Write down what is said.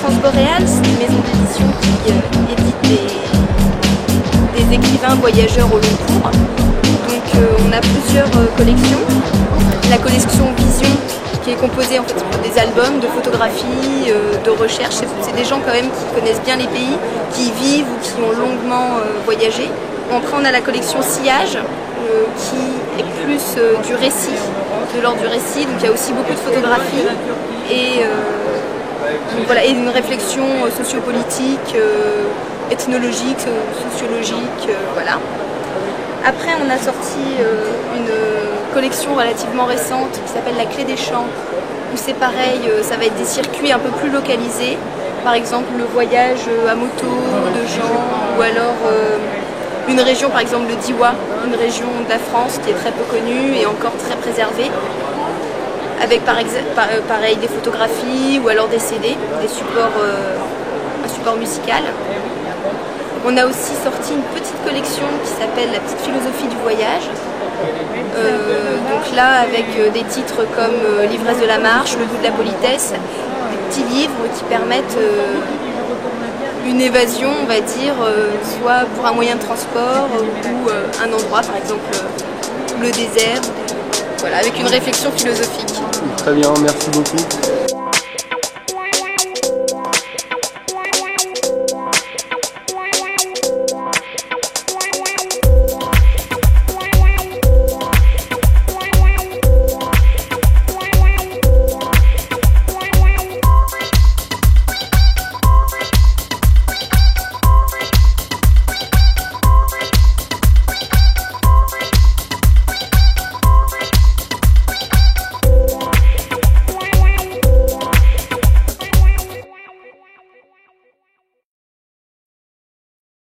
Transboréal, c'est une maison d'édition qui édite des écrivains voyageurs au long cours. Donc on a plusieurs collections. La collection Vision, qui est composée en fait des albums, de photographies, de recherches. C'est des gens quand même qui connaissent bien les pays, qui y vivent ou qui ont longuement voyagé. Après on a la collection Sillage, qui est plus du récit, de l'ordre du récit. Donc il y a aussi beaucoup de photographies et voilà, et une réflexion sociopolitique, ethnologique, sociologique, voilà. Après, on a sorti une collection relativement récente qui s'appelle La Clé des Champs, où c'est pareil, ça va être des circuits un peu plus localisés. Par exemple, le voyage à moto de gens, ou alors une région, par exemple le Diois, une région de la France qui est très peu connue et encore très préservée, avec pareil des photographies ou alors des CD, un support musical. On a aussi sorti une petite collection qui s'appelle La petite philosophie du voyage. Donc là, avec des titres comme L'ivresse de la marche, Le goût de la politesse, des petits livres qui permettent une évasion, on va dire, soit pour un moyen de transport ou un endroit, par exemple le désert, voilà, avec une réflexion philosophique. Très bien, merci beaucoup.